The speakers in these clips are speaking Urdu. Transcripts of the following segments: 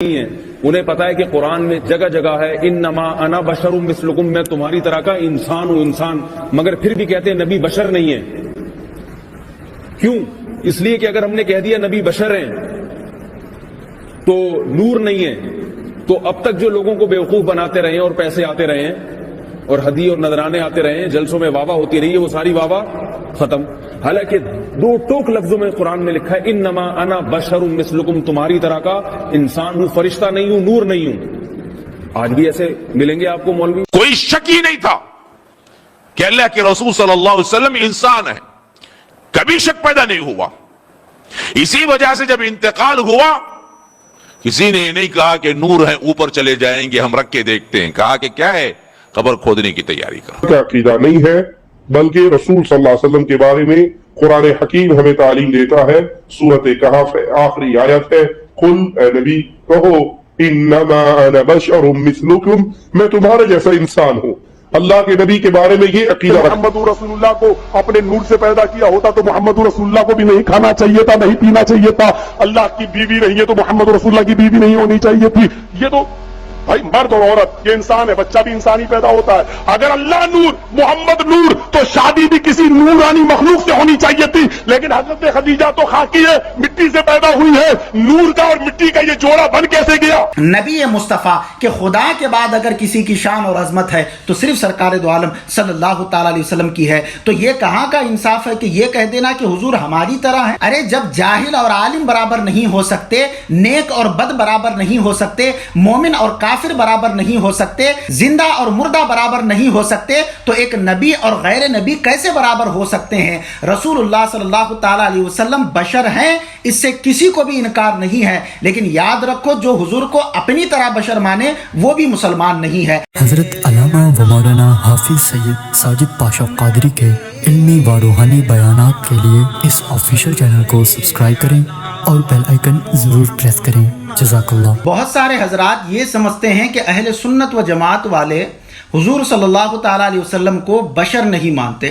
نہیں ہے. انہیں پتا ہے کہ قرآن میں جگہ جگہ ہے انما انا بشر مثلکم، میں تمہاری طرح کا انسان ہوں انسان، مگر پھر بھی کہتے ہیں نبی بشر نہیں ہے. کیوں؟ اس لیے کہ اگر ہم نے کہہ دیا نبی بشر ہیں تو نور نہیں ہے، تو اب تک جو لوگوں کو بیوقوف بناتے رہے ہیں اور پیسے آتے رہے ہیں اور ہدیے اور نذرانے آتے رہے ہیں، جلسوں میں واہ ہوتی رہی ہے، وہ ساری واہ ختم. حالانکہ دو ٹوک لفظوں میں قرآن میں لکھا ہے انما انا بشر مثلکم، تمہاری طرح کا انسان ہوں، فرشتہ نہیں ہوں، نور نہیں ہوں. آج بھی ایسے ملیں گے آپ کو مولوی. کوئی شک ہی نہیں تھا کہ اللہ کے رسول صلی اللہ علیہ وسلم انسان ہے، کبھی شک پیدا نہیں ہوا. اسی وجہ سے جب انتقال ہوا کسی نے یہ نہیں کہا کہ نور ہے اوپر چلے جائیں گے ہم رکھ کے دیکھتے ہیں، کہا کہ کیا ہے قبر کھودنے کی تیاری کرو. کا عقیدہ نہیں ہے، بلکہ رسول صلی اللہ علیہ وسلم کے بارے میں قرآن حکیم ہمیں تعلیم دیتا ہے. سورۃ کہف آخری آیت ہے، قل اے نبی کہو انما انا بشر مثلکم، میں تمہارے جیسا انسان ہوں. اللہ کے نبی کے بارے میں یہ عقیدہ محمد رسول اللہ کو اپنے نور سے پیدا کیا ہوتا تو محمد رسول اللہ کو بھی نہیں کھانا چاہیے تھا، نہیں پینا چاہیے تھا. اللہ کی بیوی نہیں ہے تو محمد رسول اللہ کی بیوی نہیں ہونی چاہیے تھی. یہ تو بھائی مرد اور عورت یہ انسان ہے، بچہ بھی انسانی پیدا ہوتا ہے. اگر اللہ نور محمد نور تو شادی بھی کسی نورانی مخلوق سے ہونی چاہیے تھی. لیکن حضرت خدیجہ تو خاکی ہے، مٹی سے پیدا ہوئی ہے، نور کا اور مٹی کا یہ جوڑا بن کیسے گیا؟ نبی مصطفیٰ کہ خدا کے بعد اگر کسی کی شان اور عظمت ہے تو صرف سرکار دو عالم صلی اللہ تعالی علیہ وسلم کی ہے. تو یہ کہاں کا انصاف ہے کہ یہ کہہ دینا کہ حضور ہماری طرح ہے؟ ارے جب جاہل اور عالم برابر نہیں ہو سکتے، نیک اور بد برابر نہیں ہو سکتے، مومن اور کافر برابر نہیں ہو سکتے، زندہ اور مردہ برابر نہیں ہو سکتے، تو ایک نبی اور غیر نبی کیسے برابر ہو سکتے ہیں؟ رسول اللہ صلی اللہ تعالی علیہ وسلم بشر ہیں، اس سے کسی کو بھی انکار نہیں ہے. لیکن یاد رکھو جو حضور کو اپنی طرح بشر مانے وہ بھی مسلمان نہیں ہے. حضرت علامہ و مولانا حافظ سید ساجد پاشا قادری کے علمی و روحانی بیانات کے لیے اس آفیشیل چینل کو سبسکرائب کریں اور بیل آئیکن ضرور پریس کریں. جزاک اللہ. بہت سارے حضرات یہ سمجھتے ہیں کہ اہل سنت و جماعت والے حضور صلی اللہ تعالی علیہ وسلم کو بشر نہیں مانتے.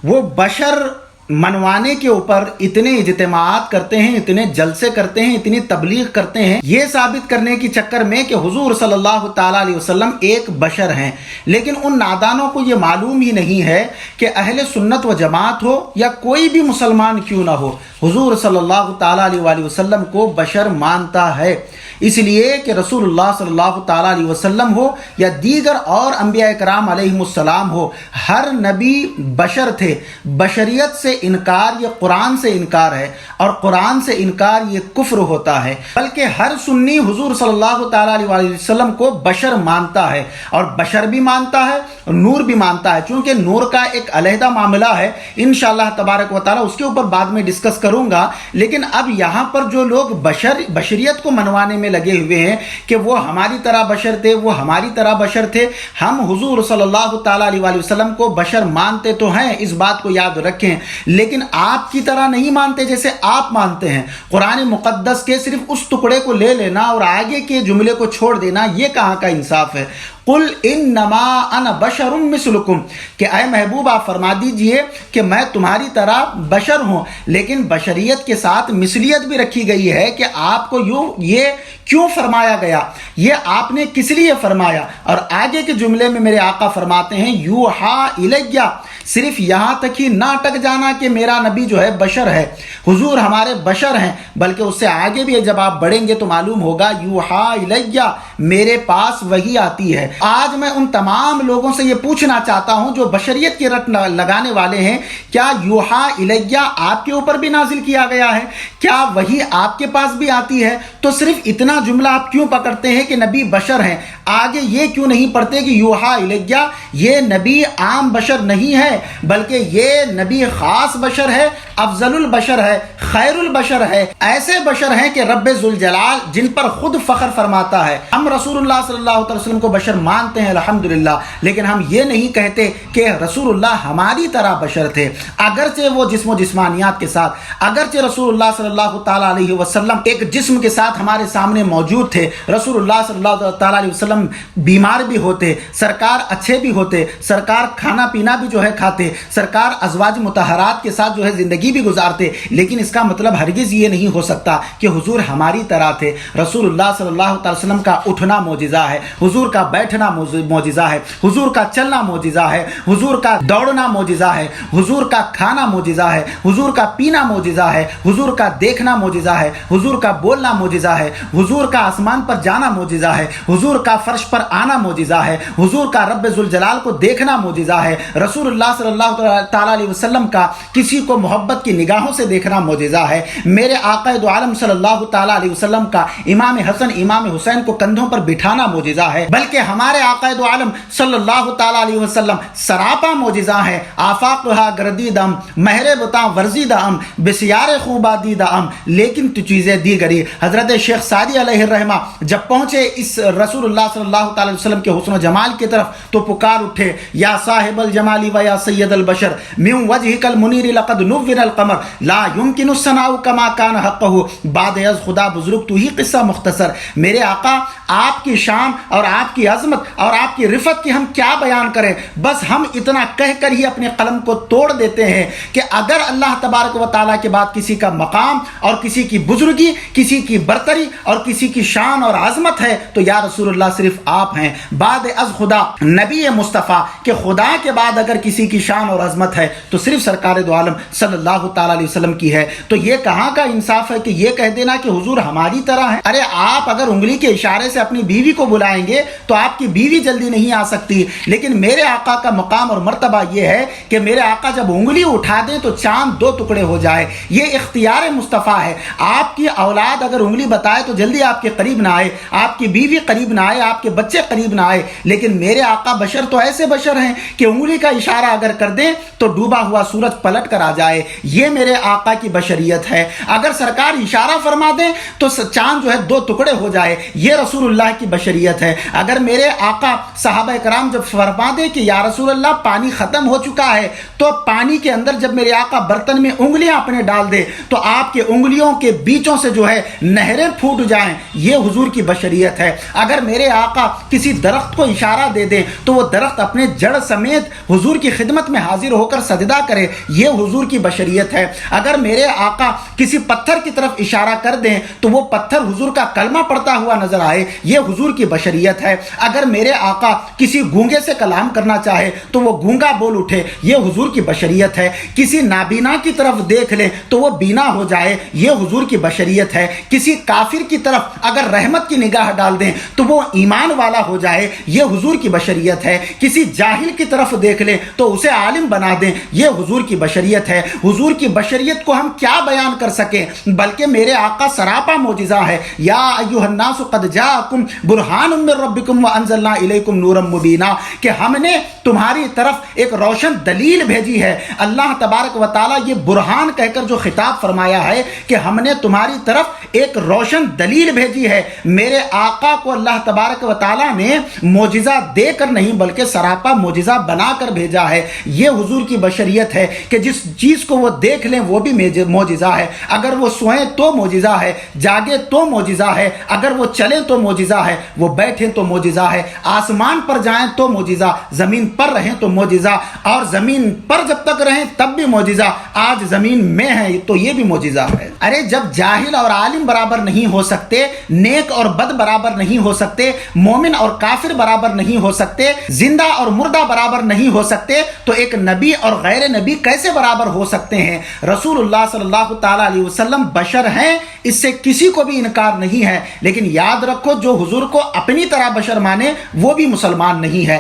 وہ بشر منوانے کے اوپر اتنے اجتماعات کرتے ہیں، اتنے جلسے کرتے ہیں، اتنی تبلیغ کرتے ہیں یہ ثابت کرنے کی چکر میں کہ حضور صلی اللہ تعالی علیہ وسلم ایک بشر ہیں. لیکن ان نادانوں کو یہ معلوم ہی نہیں ہے کہ اہل سنت و جماعت ہو یا کوئی بھی مسلمان کیوں نہ ہو، حضور صلی اللہ تعالی علیہ وسلم کو بشر مانتا ہے. اس لیے کہ رسول اللہ صلی اللہ تعالی علیہ وسلم ہو یا دیگر اور انبیاء کرام علیہم السلام ہو، ہر نبی بشر تھے. بشریت سے انکار یہ قرآن سے انکار ہے، اور قرآن سے انکار یہ کفر ہوتا ہے. بلکہ ہر سنی حضور صلی اللہ تعالی علیہ وسلم کو بشر مانتا ہے، اور بشر بھی مانتا ہے اور نور بھی مانتا ہے. چونکہ نور کا ایک علیحدہ معاملہ ہے، انشاءاللہ تبارک و تعالی اس کے اوپر بعد میں ڈسکس کروں گا. لیکن اب یہاں پر جو لوگ بشریت کو منوانے میں لگے ہوئے ہیں کہ وہ ہماری طرح بشر تھے، وہ ہماری طرح بشر تھے، ہم حضور صلی اللہ تعالی علیہ وسلم کو بشر مانتے تو ہیں، اس بات کو یاد رکھیں، لیکن آپ کی طرح نہیں مانتے جیسے آپ مانتے ہیں. قرآن مقدس کے صرف اس ٹکڑے کو لے لینا اور آگے کے جملے کو چھوڑ دینا، یہ کہاں کا انصاف ہے؟ قل انما انا بشر مثلکم، کہ اے محبوب آپ فرما دیجئے کہ میں تمہاری طرح بشر ہوں. لیکن بشریت کے ساتھ مثلیت بھی رکھی گئی ہے کہ آپ کو یہ کیوں فرمایا گیا، یہ آپ نے کس لیے فرمایا. اور آگے کے جملے میں میرے آقا فرماتے ہیں یوحا الیہ، صرف یہاں تک ہی نہ اٹک جانا کہ میرا نبی جو ہے بشر ہے، حضور ہمارے بشر ہیں، بلکہ اس سے آگے بھی جب آپ بڑھیں گے تو معلوم ہوگا یوحا الیہ، میرے پاس وحی آتی ہے. آج میں ان تمام لوگوں سے یہ پوچھنا چاہتا ہوں جو بشریت کی رٹ لگانے والے ہیں، کیا یوحا الیہ آپ کے اوپر بھی نازل کیا گیا ہے؟ کیا وحی آپ کے پاس بھی آتی ہے؟ تو صرف اتنا جملہ آپ کیوں پکڑتے ہیں کہ نبی بشر ہیں، آگے یہ کیوں نہیں پڑھتے کہ یوحا الیہ یہ نبی عام بشر نہیں ہے، بلکہ یہ نبی خاص بشر ہے، افضل البشر ہے، خیر البشر ہے. ایسے بشر ہیں کہ رب ذوالجلال جن پر خود فخر فرماتا ہے. ہم رسول اللہ صلی اللہ علیہ وسلم کو بشر مانتے ہیں الحمدللہ، لیکن ہم یہ نہیں کہتے کہ رسول اللہ ہماری طرح بشر تھے. اگرچہ وہ جسم و جسمانیات کے ساتھ، اگرچہ رسول اللہ صلی اللہ تعالی علیہ وسلم ایک جسم کے ساتھ ہمارے سامنے موجود تھے، رسول اللہ اللہ صلی اللہ تعالیٰ علیہ وسلم بیمار بھی ہوتے، سرکار اچھے بھی ہوتے، سرکار کھانا پینا بھی جو ہے کھاتے، سرکار ازواج مطہرات کے ساتھ جو ہے زندگی بھی گزارتے، لیکن اس کا مطلب ہرگز یہ نہیں ہو سکتا کہ حضور ہماری طرح تھے۔ رسول اللہ صلی اللہ تعالی وسلم کا اٹھنا معجزہ ہے، حضور کا بیٹھنا معجزہ ہے، حضور کا چلنا معجزہ ہے، حضور کا دوڑنا معجزہ ہے، حضور کا کھانا معجزہ ہے، حضور کا پینا معجزہ ہے، حضور کا دیکھنا معجزہ ہے، حضور کا بولنا معجزہ ہے، حضور کا آسمان پر جانا معجزہ ہے، حضور کا فرش پر آنا معجزہ ہے، حضور کا رب ذوالجلال کو دیکھنا معجزہ ہے، رسول اللہ صلی اللہ تعالی علیہ وسلم کا کسی کو محبت کی نگاہوں سے دیکھنا معجزہ ہے، میرے آقا دو عالم صلی اللہ تعالی علیہ وسلم کا امام حسن امام حسین کو کندھوں پر بٹھانا معجزہ ہے، بلکہ ہمارے آقا دو عالم صلی اللہ تعالی علیہ وسلم سراپا معجزہ ہے۔ آفاقہا گردیدم مہر بتا ورزیدم بسیار خوبا دیدم لیکن تو چیزیں دیگری۔ حضرت شیخ سعدی علیہ الرحمہ جب پہنچے اس رسول اللہ صلی اللہ تعالی وسلم کے حسن و جمال کی طرف تو پکار اٹھے، یا صاحب الجمال و یا سید البشر من وجهك المنیر لقد نور القمر لا يمكن الثناء كما كان حقه بعد از خدا بزرگ تو ہی قصہ مختصر۔ میرے آقا آپ کی شان اور آپ کی عظمت اور آپ کی رفت کی ہم کیا بیان کریں، بس ہم اتنا کہہ کر ہی اپنے قلم کو توڑ دیتے ہیں کہ اگر اللہ تبارک و تعالیٰ کے بعد کسی کا مقام اور کسی کی بزرگی، کسی کی برتری اور کسی کی شان اور عظمت ہے تو یا رسول اللہ صرف آپ ہیں۔ بعد از خدا نبی مصطفیٰ کہ خدا کے بعد اگر کسی کی شان اور عظمت ہے تو صرف سرکار دو عالم صلی اللہ تعالی علیہ وسلم کی ہے۔ تو یہ کہاں کا انصاف ہے کہ یہ کہہ دینا کہ حضور ہماری طرح ہے؟ ارے آپ اگر انگلی کے اشارے سے اپنی بیوی کو بلائیں گے تو آپ کی بیوی جلدی نہیں آ سکتی، لیکن میرے آقا کا مقام اور مرتبہ یہ ہے کہ میرے آقا جب انگلی اٹھا دیں تو چاند دو ٹکڑے ہو جائے۔ یہ اختیار مصطفیٰ ہے۔ آپ کی اولاد اگر انگلی بتائے تو جلدی آپ کے قریب نہ آئے، آپ کی بیوی قریب نہ آئے، آپ کے بچے قریب نہ آئے، لیکن میرے آقا بشر تو ایسے بشر ہیں کہ انگلی کا اشارہ اگر کر دیں تو ڈوبا ہوا سورج پلٹ کر آ جائے۔ یہ میرے آقا کی بشریت ہے۔ اگر سرکار اشارہ فرما دیں تو چاند جو ہے دو ٹکڑے ہو جائے، یہ رسول اللہ کی بشریت ہے۔ اگر میرے آقا صحابہ کرام جب فرما دیں کہ یا رسول اللہ پانی ختم ہو چکا ہے تو پانی کے اندر جب میرے آقا برتن میں انگلیاں اپنے ڈال دے تو آپ کے انگلیوں کے بیچوں سے جو ہے نہریں پھوٹ جائیں، یہ حضور کی بشریت ہے۔ اگر میرے آقا کسی درخت کو اشارہ دے دیں تو وہ درخت اپنے جڑ سمیت حضور کی خدمت میں حاضر ہو کر سجدہ کرے، یہ حضور کی بشریت ہے۔ اگر میرے آقا کسی پتھر کی طرف اشارہ کر دیں تو وہ پتھر حضور کا کلمہ پڑھتا ہوا نظر آئے، یہ حضور کی بشریت ہے۔ اگر میرے آقا کسی گونگے سے کلام کرنا چاہے تو وہ گونگا بول اٹھے، یہ حضور کی بشریت ہے۔ کسی نابینا کی طرف دیکھ لیں تو وہ بینا ہو جائے، یہ حضور کی بشریت ہے۔ کسی کافر کی طرف اگر رحمت کی نگاہ ڈال دیں تو وہ ایمان والا ہو جائے، یہ حضور کی بشریت ہے۔ کسی جاہل کی طرف دیکھ لیں تو اسے عالم بنا دیں، یہ حضور کی بشریت ہے۔ حضور کی بشریت کو ہم کیا بیان کر سکیں، بلکہ میرے آقا سراپا معجزہ ہے۔ یا ایھا الناس قد جاءکم برہان من ربکم وانزلنا الیکم نورا مبینا، کہ ہم نے تمہاری طرف ایک روشن دلیل بھیجی ہے۔ اللہ تبارک و تعالیٰ یہ برہان کہہ کر جو خطاب فرمایا ہے کہ ہم نے تمہاری طرف ایک روشن دلیل بھیجی ہے۔ میرے آقا کو اللہ تبارک و تعالیٰ نے معجزہ دے کر نہیں بلکہ سراپا معجزہ بنا کر بھیجا ہے۔ یہ حضور کی بشریت ہے کہ جس چیز کو وہ دیکھ لیں وہ بھی معجزہ ہے۔ اگر وہ سوئیں تو معجزہ ہے، جاگے تو معجزہ ہے، اگر وہ چلیں تو معجزہ ہے، وہ بیٹھیں تو معجزہ ہے، آسمان پر جائیں تو معجزہ، زمین پر رہیں تو معجزہ، اور زمین پر جب تک رہیں تب بھی معجزہ، آج زمین میں ہیں تو یہ بھی معجزہ ہے۔ ارے جب جاہل اور عالم برابر نہیں ہو سکتے، نیک اور بد برابر نہیں ہو سکتے، مومن اور کافر برابر نہیں ہو سکتے، زندہ اور مردہ برابر نہیں ہو سکتے، تو ایک نبی اور غیر نبی کیسے برابر ہو سکتے ہیں؟ رسول اللہ صلی اللہ تعالیٰ علیہ وسلم بشر ہیں، اس سے کسی کو بھی انکار نہیں ہے، لیکن یاد رکھو جو حضور کو اپنی طرح بشر مانے وہ بھی مسلمان نہیں ہے۔